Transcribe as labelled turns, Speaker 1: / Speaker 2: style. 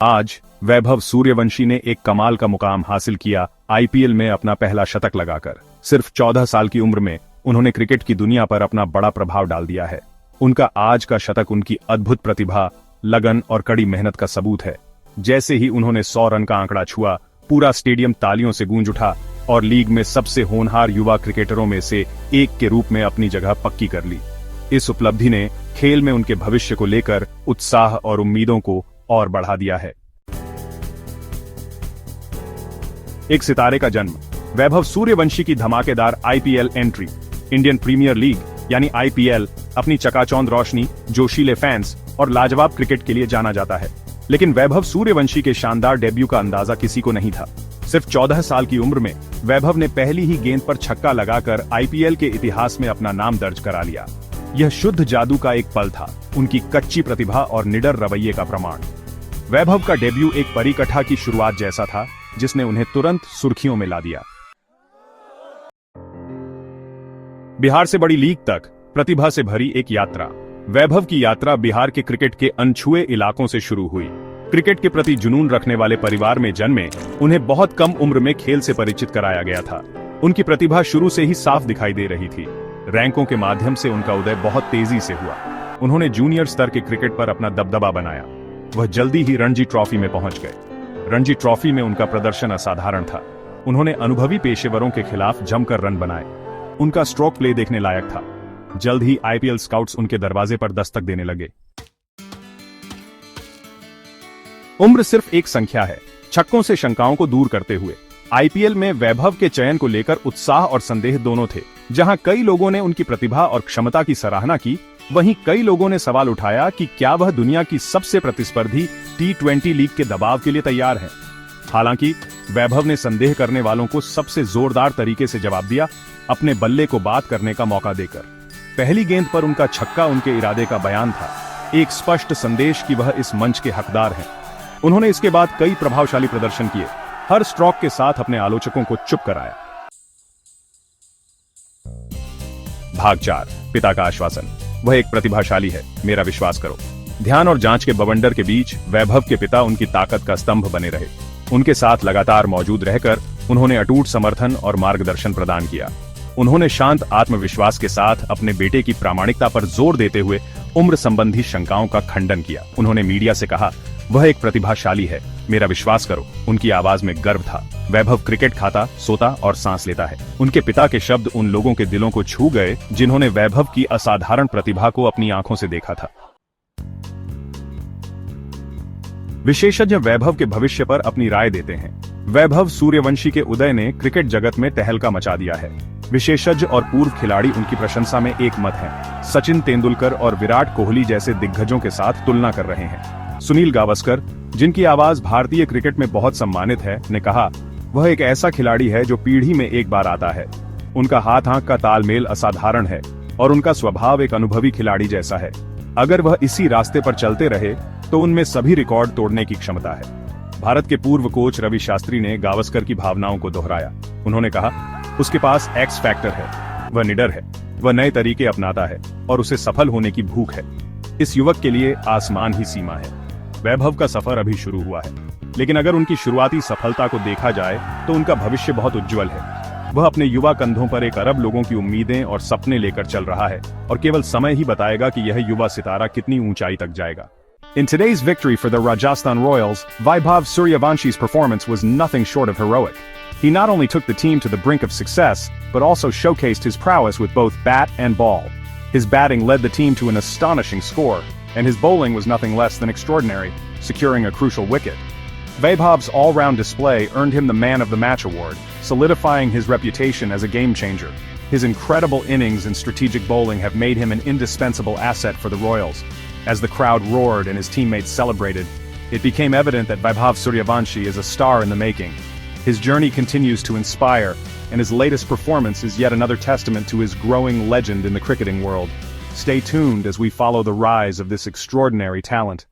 Speaker 1: आज वैभव सूर्यवंशी ने एक कमाल का मुकाम हासिल किया। आईपीएल में अपना पहला शतक लगाकर सिर्फ 14 साल की उम्र में उन्होंने क्रिकेट की दुनिया पर अपना बड़ा प्रभाव डाल दिया है। उनका आज का शतक उनकी अद्भुत प्रतिभा, लगन और कड़ी मेहनत का सबूत है। जैसे ही उन्होंने 100 रन का आंकड़ा छुआ, पूरा स्टेडियम तालियों से गूंज उठा और लीग में सबसे होनहार युवा क्रिकेटरों में से एक के रूप में अपनी जगह पक्की कर ली। इस उपलब्धि ने खेल में उनके भविष्य को लेकर उत्साह और उम्मीदों को और बढ़ा दिया है। एक सितारे का जन्म। वैभव सूर्यवंशी की धमाकेदार IPL entry, Indian Premier League यानी आईपीएल, अपनी चकाचौंध रोशनी, जोशीले फैंस और लाजवाब क्रिकेट के लिए जाना जाता है। लेकिन वैभव सूर्यवंशी के शानदार डेब्यू का अंदाजा किसी को नहीं था। सिर्फ 14 साल की उम्र में वैभव ने पहली ही गेंद पर छक्का लगाकर आईपीएल के इतिहास में अपना नाम दर्ज करा लिया। यह शुद्ध जादू का एक पल था, उनकी कच्ची प्रतिभा और निडर रवैये का प्रमाण। वैभव का डेब्यू एक परिकथा की शुरुआत जैसा था, जिसने उन्हें तुरंत सुर्खियों में ला दिया। बिहार से बड़ी लीग तक प्रतिभा से भरी एक यात्रा। वैभव की यात्रा बिहार के क्रिकेट के अनछुए इलाकों से शुरू हुई। क्रिकेट के प्रति जुनून रखने वाले परिवार में जन्मे उन्हें बहुत कम उम्र में खेल से परिचित कराया गया था। उनकी प्रतिभा शुरू से ही साफ दिखाई दे रही थी। रैंकों के माध्यम से उनका उदय बहुत तेजी से हुआ। उन्होंने जूनियर स्तर के क्रिकेट पर अपना दबदबा बनाया। वह जल्दी ही रणजी ट्रॉफी में पहुंच गए। रणजी ट्रॉफी में उनका प्रदर्शन असाधारण था। उन्होंने अनुभवी पेशेवरों के खिलाफ जमकर रन बनाए। उनका स्ट्रोक प्ले देखने लायक था। जल्द ही आईपीएल स्काउट्स उनके दरवाजे पर दस्तक देने लगे। उम्र सिर्फ एक संख्या है। छक्कों से शंकाओं को दूर करते हुए आईपीएल में वैभव के चयन को लेकर उत्साह और संदेह दोनों थे। जहां कई लोगों ने उनकी प्रतिभा और क्षमता की सराहना की, वहीं कई लोगों ने सवाल उठाया कि क्या वह दुनिया की सबसे प्रतिस्पर्धी T20 लीग के दबाव के लिए तैयार है। हालांकि वैभव ने संदेह करने वालों को सबसे जोरदार तरीके से जवाब दिया, अपने बल्ले को बात करने का मौका देकर। पहली गेंद पर उनका छक्का उनके इरादे का बयान था, एक स्पष्ट संदेश कि वह इस मंच के हकदार हैं। उन्होंने इसके बाद कई प्रभावशाली प्रदर्शन किए, हर स्ट्रोक के साथ अपने आलोचकों को चुप कराया। भाग 4, पिता का आश्वासन। वह एक प्रतिभाशाली है, मेरा विश्वास करो। ध्यान और जांच के बवंडर के बीच वैभव के पिता उनकी ताकत का स्तंभ बने रहे। उनके साथ लगातार मौजूद रहकर उन्होंने अटूट समर्थन और मार्गदर्शन प्रदान किया। उन्होंने शांत आत्मविश्वास के साथ अपने बेटे की प्रामाणिकता पर जोर देते हुए उम्र संबंधी शंकाओं का खंडन किया। उन्होंने मीडिया से कहा, वह एक प्रतिभाशाली है, मेरा विश्वास करो। उनकी आवाज में गर्व था। वैभव क्रिकेट खाता, सोता और सांस लेता है। उनके पिता के शब्द उन लोगों के दिलों को छू गए जिन्होंने वैभव की असाधारण प्रतिभा को अपनी आंखों से देखा था। विशेषज्ञ वैभव के भविष्य पर अपनी राय देते हैं। वैभव सूर्यवंशी के उदय ने क्रिकेट जगत में तहलका मचा दिया है। विशेषज्ञ और पूर्व खिलाड़ी उनकी प्रशंसा में एक मत हैं। सचिन तेंदुलकर और विराट कोहली जैसे दिग्गजों के साथ तुलना कर रहे हैं। सुनील गावस्कर, जिनकी आवाज भारतीय क्रिकेट में बहुत सम्मानित है, ने कहा, वह एक ऐसा खिलाड़ी है जो पीढ़ी में एक बार आता है। उनका हाथ आंख का तालमेल असाधारण है और उनका स्वभाव एक अनुभवी खिलाड़ी जैसा है। अगर वह इसी रास्ते पर चलते रहे तो उनमें सभी रिकॉर्ड तोड़ने की क्षमता है। भारत के पूर्व कोच रवि शास्त्री ने गावस्कर की भावनाओं को दोहराया। उन्होंने कहा, उसके पास एक्स फैक्टर है, वह निडर है, वह नए तरीके अपनाता है और उसे सफल होने की भूख है। इस युवक के लिए आसमान ही सीमा है। वैभव का सफर अभी शुरू हुआ है, लेकिन अगर उनकी शुरुआती सफलता को देखा जाए तो उनका भविष्य बहुत उज्जवल है। वह अपने युवा कंधों पर 1 अरब लोगों की उम्मीदें और सपने लेकर चल रहा है और केवल समय ही बताएगा कि यह युवा सितारा कितनी ऊंचाई तक जाएगा।
Speaker 2: In today's victory for the Rajasthan Royals, Vaibhav Suryawanshi's performance was nothing short of heroic. He not only took the team to the brink of success, but also showcased his prowess with both bat and ball. His batting led the team to an astonishing score, and his bowling was nothing less than extraordinary, securing a crucial wicket. Vaibhav's all-round display earned him the Man of the Match award, solidifying his reputation as a game-changer. His incredible innings and strategic bowling have made him an indispensable asset for the Royals. As the crowd roared and his teammates celebrated, it became evident that Vaibhav Suryavanshi is a star in the making. His journey continues to inspire, and his latest performance is yet another testament to his growing legend in the cricketing world. Stay tuned as we follow the rise of this extraordinary talent.